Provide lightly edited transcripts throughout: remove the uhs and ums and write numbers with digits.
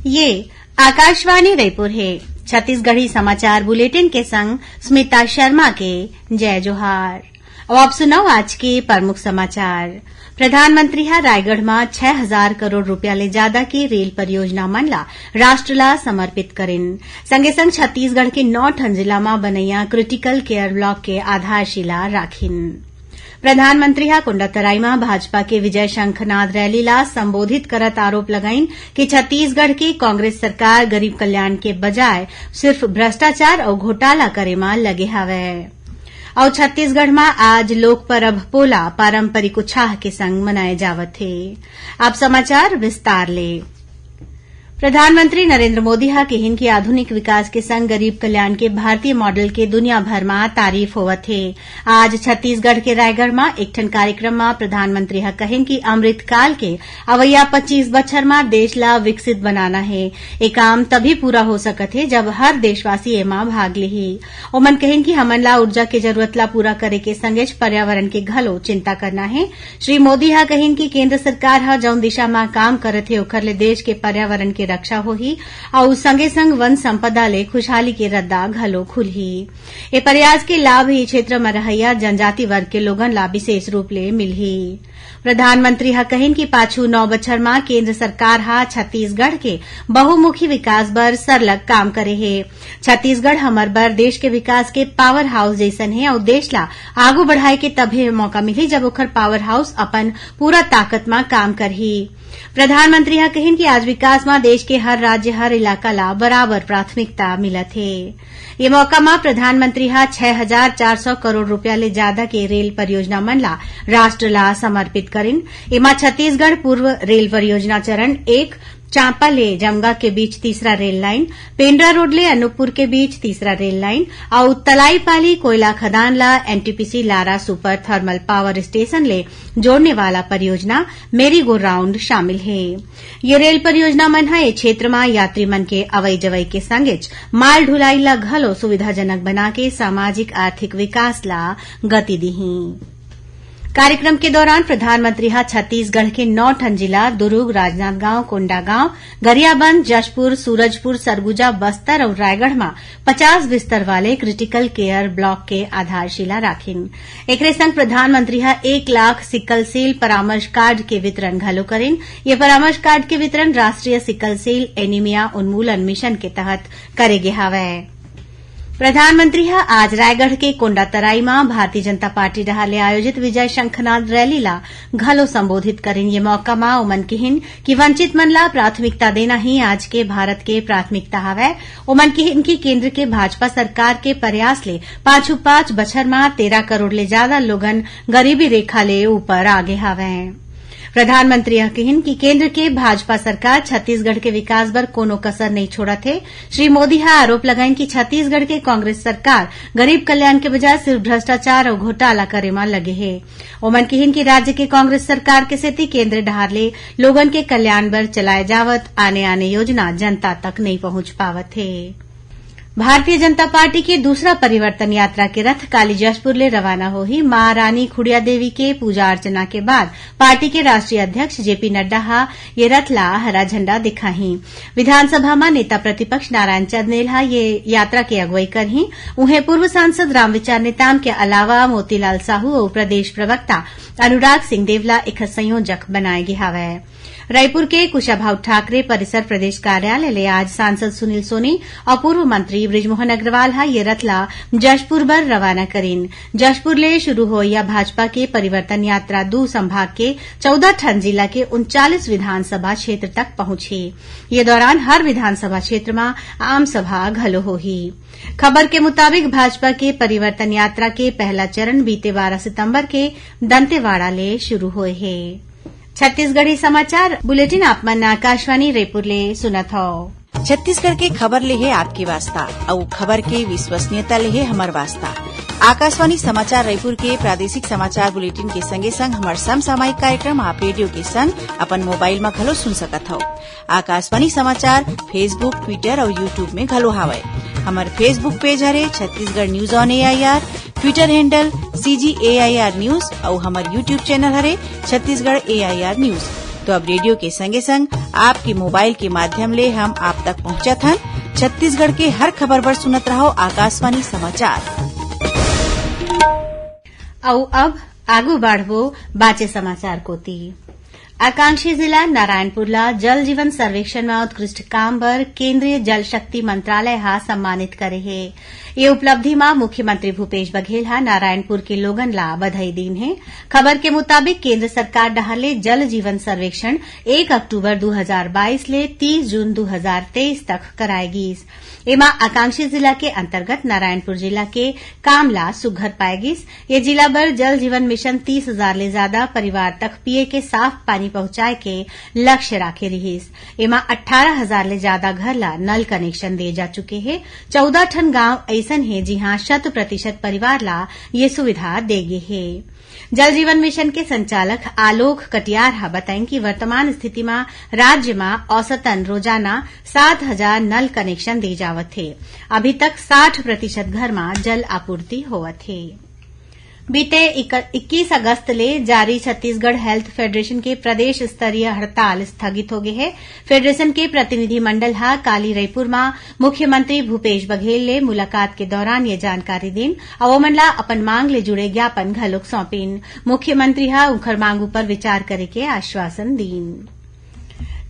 ये आकाशवाणी रायपुर है। छत्तीसगढ़ी समाचार बुलेटिन के संग स्मिता शर्मा के जय जोहार। अब आप सुनाओ आज के प्रमुख समाचार। प्रधानमंत्री ह रायगढ़ में 6,000 करोड़ रुपया ले ज्यादा की रेल परियोजना मन ला राष्ट्र ला समर्पित करिन। संगे संग छत्तीसगढ़ के 9 ठन जिला में बनैया क्रिटिकल केयर ब्लॉक के आधारशिला राखिन। प्रधानमंत्री ह कुंडातराई में भाजपा के विजय शंखनाद रैली ला संबोधित करत आरोप लगाइन कि छत्तीसगढ़ की कांग्रेस सरकार गरीब कल्याण के बजाय सिर्फ भ्रष्टाचार और घोटाला करे में लगे हवे। और छत्तीसगढ़ में आज लोक पर्व पोला पारंपरिक उत्साह के संग मनाए जावत थे। अब समाचार विस्तार ले। प्रधानमंत्री नरेंद्र मोदी हा कहिन कि आधुनिक विकास के संग गरीब कल्याण के भारतीय मॉडल के दुनिया भर में तारीफ होवत है। आज छत्तीसगढ़ के रायगढ़ में एक ठन कार्यक्रम में प्रधानमंत्री हा कहिन कि अमृत काल के अवैया 25 बछर में देश ला विकसित बनाना है। ये काम तभी पूरा हो सकत है जब हर देशवासी एमा भाग लिही। ओमन कहिन कि हमन ला ऊर्जा के जरूरत ला पूरा करे के संगे पर्यावरण के घलो चिंता करना है। श्री मोदी हा कहिन कि केंद्र सरकार हा जौन दिशा में काम करत है ओखर ले देश के पर्यावरण के रक्षा होही और संगे संग वन संपदा ले खुशहाली के रद्दा घलो खुलही। ए प्रयास के लाभ ही क्षेत्र में रहैया जनजाति वर्ग के लोगन ला विशेष रूप ले मिलही। प्रधानमंत्री हा कहिन कि पाछू 9 बछर में केंद्र सरकार हा छत्तीसगढ़ के बहुमुखी विकास बर सरलग काम करे है। छत्तीसगढ़ हमर बर देश के विकास के पावर हाउस जैसन है और देश ला आगू बढ़ाए के तभी मौका मिली जब ओखर पावर हाउस अपन पूरा ताकत में काम करही। प्रधानमंत्री हा कहिन कि आज विकास में देश के हर राज्य हर इलाका ला बराबर प्राथमिकता मिलत है। ये मौका में प्रधानमंत्री हा 6,400 करोड़ रुपया ले ज्यादा के रेल परियोजना मन ला राष्ट्र ला समर्पित करिन। एमा छत्तीसगढ़ पूर्व रेल परियोजना चरण 1 चांपा ले जमगा के बीच तीसरा रेल लाइन, पेंड्रा रोड ले अनूपपुर के बीच तीसरा रेल लाइन और तलाईपाली कोयला खदान ला एनटीपीसी लारा सुपर थर्मल पावर स्टेशन ले जोड़ने वाला परियोजना मेरी गो राउंड शामिल है। ये रेल परियोजना मन है क्षेत्र में यात्री मन के अवई जवई के संगे माल ढुलाई ला घलो सुविधाजनक बना के सामाजिक आर्थिक विकास ला गति दीही। कार्यक्रम के दौरान प्रधानमंत्री हा छत्तीसगढ़ के 9 ठन जिला दुर्ग, राजनांदगांव, कोंडागांव, गरियाबंद, जशपुर, सूरजपुर, सरगुजा, बस्तर और रायगढ़ में 50 बिस्तर वाले क्रिटिकल केयर ब्लॉक के आधारशिला राखिन। एकरे संग प्रधानमंत्री हा 1 लाख सिकल सेल परामर्श कार्ड के वितरण घलो करिन। ये परामर्श कार्ड के वितरण राष्ट्रीय सिकल सेल एनीमिया उन्मूलन मिशन के तहत करे गे हवै। प्रधानमंत्री हा आज रायगढ़ के कोंडातराई में भारतीय जनता पार्टी डहाले आयोजित विजय शंखनाद रैली ला घलो संबोधित करिन। ये मौका में ओमन कहिन कि वंचित मन ला प्राथमिकता देना ही आज के भारत के प्राथमिकता हवै। ओमन कहिन कि केंद्र के भाजपा सरकार के प्रयास ले पाछू 5 बछर में 13 करोड़ ले ज्यादा लोगन गरीबी रेखा ले ऊपर आगे हवै। प्रधानमंत्री कहिन कि केंद्र के भाजपा सरकार छत्तीसगढ़ के विकास बर कोनो कसर नहीं छोड़त है। श्री मोदी हा आरोप लगाइन कि छत्तीसगढ़ के कांग्रेस सरकार गरीब कल्याण के बजाय सिर्फ भ्रष्टाचार और घोटाला करे में लगे है। ओमन कहिन कि राज्य के कांग्रेस सरकार के सेती केंद्र डहार ले लोगन के कल्याण बर चलाए जावत आने योजना जनता तक नहीं पहुंच पावत है। भारतीय जनता पार्टी की दूसरा परिवर्तन यात्रा के रथ काली जशपुर ले रवाना होही। मां रानी खुड़िया देवी के पूजा अर्चना के बाद पार्टी के राष्ट्रीय अध्यक्ष जेपी नड्डा हा ये रथ ला हरा झंडा दिखाही। विधानसभा में नेता प्रतिपक्ष नारायण चंदेल हा ये यात्रा के अगुवाई करही। उन्हें पूर्व सांसद रामविचार नेताम के अलावा मोतीलाल साहू और प्रदेश प्रवक्ता अनुराग सिंह देवला एक संयोजक बनाए गे हवै। रायपुर के कुशाभाऊ ठाकरे परिसर प्रदेश कार्यालय ले आज सांसद सुनील सोनी और पूर्व मंत्री बृजमोहन अग्रवाल हा ये रथ ला जशपुर बर रवाना करीन। जशपुर ले शुरू होइया भाजपा के परिवर्तन यात्रा 2 संभाग के 14 ठन जिला के 39 विधानसभा क्षेत्र तक पहुंची। ये दौरान हर विधानसभा क्षेत्र में आम सभा घलो होही। खबर के मुताबिक भाजपा के परिवर्तन यात्रा के पहला चरण बीते 12 सितंबर के दंतेवाड़ा ले शुरू हुए है। छत्तीसगढ़ी समाचार बुलेटिन आप मन आकाशवाणी रायपुर ले सुनत हो। छत्तीसगढ़ के खबर ले है आपके वास्ता और खबर के विश्वसनीयता ले है हमार वास्ता। आकाशवाणी समाचार रायपुर के प्रादेशिक समाचार बुलेटिन के संगे संग हमार समसामयिक कार्यक्रम आप रेडियो के संग अपन मोबाइल में घलो सुन सकत हो। आकाशवाणी समाचार फेसबुक, ट्विटर और यूट्यूब में घलो हावय। हमार फेसबुक पेज हरे Chhattisgarh news on AIR, Twitter handle CGAIR news और हमार यूट्यूब चैनल हरे छत्तीसगढ़ AIR न्यूज। तो अब रेडियो के संगे संग आपके मोबाइल के माध्यम ले हम आप तक पहुंचत हन। छत्तीसगढ़ के हर खबर पर सुनत रहो आकाशवाणी समाचार। अब आगू बढ़बो बाचे समाचार कोती। आकांक्षी जिला नारायणपुरला जल जीवन सर्वेक्षण में उत्कृष्ट काम बर केंद्रीय जल शक्ति मंत्रालय हा सम्मानित करे हे। ये उपलब्धि में मुख्यमंत्री भूपेश बघेल हा नारायणपुर के लोगन ला बधाई दीन है। खबर के मुताबिक केंद्र सरकार डहाले जल जीवन सर्वेक्षण 1 अक्टूबर 2022 ले 30 जून 2023 तक कराएगीस। एमा आकांक्षी जिला के अंतर्गत नारायणपुर जिला के कामला सुघर पाएगीस। ये जिला बर जल जीवन मिशन 30,000 ले ज्यादा परिवार तक पिए के साफ पानी पहुंचाए के लक्ष्य राखे रहीस। एमा 18,000 ले ज्यादा घर ला नल कनेक्शन दे जा चुके हैं। 14 ठन गांव ऐसन है जिहां 100% परिवार ला ये सुविधा देगे है। जल जीवन मिशन के संचालक आलोक कटियार हा बताएं कि वर्तमान स्थिति में राज्य में औसतन रोजाना 7,000 नल कनेक्शन दे जावत थे। अभी तक 60% घर में जल आपूर्ति होवत है। बीते 21 अगस्त ले जारी छत्तीसगढ़ हेल्थ फेडरेशन के प्रदेश स्तरीय हड़ताल स्थगित हो गए है। फेडरेशन के प्रतिनिधि मंडल हा काली रायपुर में मुख्यमंत्री भूपेश बघेल ले मुलाकात के दौरान ये जानकारी दीन और ओमन ला अपन मांग ले जुड़े ज्ञापन घलोक सौंपीन। मुख्यमंत्री हा उखर मांग पर विचार करे के आश्वासन दीन।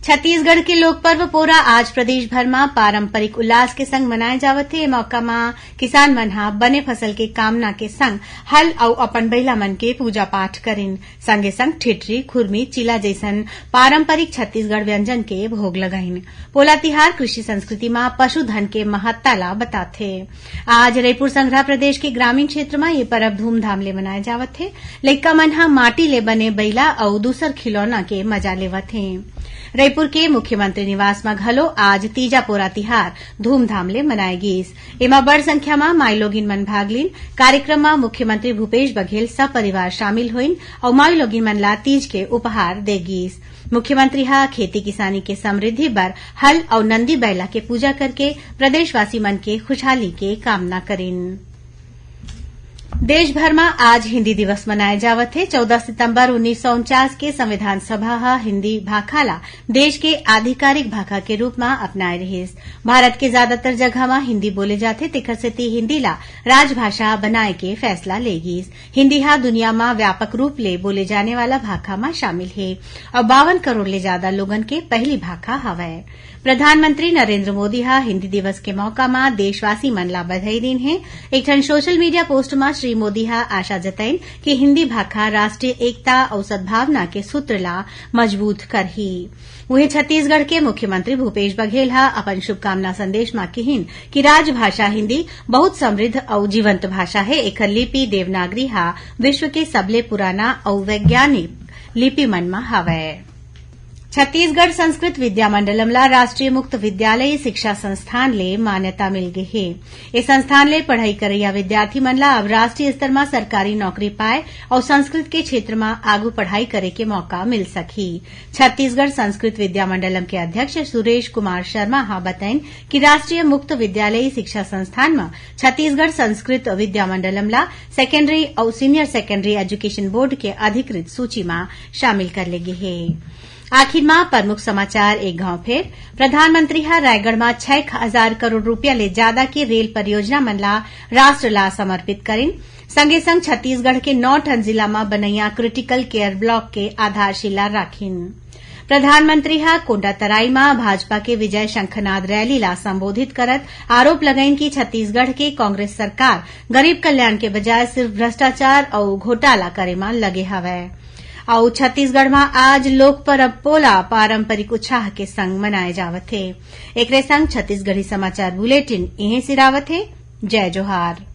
छत्तीसगढ़ के लोक पर्व पोरा आज प्रदेश भर में पारंपरिक उल्लास के संग मनाए जावत है। मौका में किसान मन हा बने फसल के कामना के संग हल और अपन बैला मन के पूजा पाठ करिन। संगे संग ठिठरी, खुरमी, चिला जैसन पारंपरिक छत्तीसगढ़ व्यंजन के भोग लगाइन। पोला तिहार कृषि संस्कृति में पशुधन के महत्ता ला बताथे। आज रायपुर संग्रह प्रदेश के ग्रामीण क्षेत्र में ये पर्व धूमधाम ले मनाए जावत है। लइका मन हा माटी ले बने बैला और दूसर खिलौना के मजा लेवत है। रायपुर के मुख्यमंत्री निवास में घलो आज तीजा पोरा तिहार धूमधाम ले मनाएगीस। एमा बड़ संख्या में माई लोगिन मन भाग लीन। कार्यक्रम में मुख्यमंत्री भूपेश बघेल सब परिवार शामिल होइन और माई लोगिन मन ला तीज के उपहार देगीस। मुख्यमंत्री हा खेती किसानी के समृद्धि बर हल और नंदी बैला के पूजा करके प्रदेशवासी मन के खुशहाली के कामना करिन। देश भर में आज हिंदी दिवस मनाए जावत है। 14 सितंबर 1949 के संविधान सभा हा हिंदी भाखा ला देश के आधिकारिक भाखा के रूप में अपनाए रहीस। भारत के ज्यादातर जगह में हिंदी बोले जाते तेखर सेती हिंदी ला राजभाषा बनाए के फैसला लेगीस। हिंदी हा दुनिया में व्यापक रूप ले बोले जाने वाला भाखा में शामिल है और 52 करोड़ ले ज्यादा लोगन के पहली भाखा हवय। प्रधानमंत्री नरेंद्र मोदी हा हिंदी दिवस के मौका में देशवासी मन ला बधाई दीन है। एक ठन सोशल मीडिया पोस्ट में श्री मोदी हा आशा जताइन कि हिंदी भाखा राष्ट्रीय एकता और सद्भावना के सूत्र ला मजबूत करही। वहीं छत्तीसगढ़ के मुख्यमंत्री भूपेश बघेल हा अपन शुभकामना संदेश में कहिन कि राजभाषा हिंदी बहुत समृद्ध और जीवंत भाषा है। एखर लिपि देवनागरी हा विश्व के सबले पुराना और वैज्ञानिक लिपि मन में हवय। छत्तीसगढ़ संस्कृत विद्या मंडलम ला राष्ट्रीय मुक्त विद्यालय शिक्षा संस्थान ले मान्यता मिल गई है। इस संस्थान ले पढ़ाई करैया विद्यार्थी मन ला अब राष्ट्रीय स्तर में सरकारी नौकरी पाए और संस्कृत के क्षेत्र में आगू पढ़ाई करे के मौका मिल सकी। छत्तीसगढ़ संस्कृत विद्या मंडलम के अध्यक्ष सुरेश कुमार शर्मा हा बताइन कि राष्ट्रीय मुक्त विद्यालय शिक्षा संस्थान में छत्तीसगढ़ संस्कृत विद्या मंडलम ला सेकेंडरी और सीनियर सेकेंडरी एजुकेशन बोर्ड के अधिकृत सूची में शामिल कर लेगी है। आखिर में प्रमुख समाचार एक गांव फेर। प्रधानमंत्री हा रायगढ़ में 6,000 करोड़ रुपया ले ज्यादा की रेल परियोजना मन ला राष्ट्र ला समर्पित करिन। संगे संग छत्तीसगढ़ के 9 ठन जिला में बनैया क्रिटिकल केयर ब्लॉक के आधारशिला राखिन। प्रधानमंत्री हा कोंडातराई में भाजपा के विजय शंखनाद रैली ला संबोधित करत आरोप लगाइन कि छत्तीसगढ़ के कांग्रेस सरकार गरीब कल्याण के बजाय सिर्फ भ्रष्टाचार और घोटाला करे में लगे हवय। और छत्तीसगढ़ में आज लोक पर्व पोला पारंपरिक उत्साह के संग मनाए जावत है। एकरे संग छत्तीसगढ़ी समाचार बुलेटिन इहे सिरावत है। जय जोहार।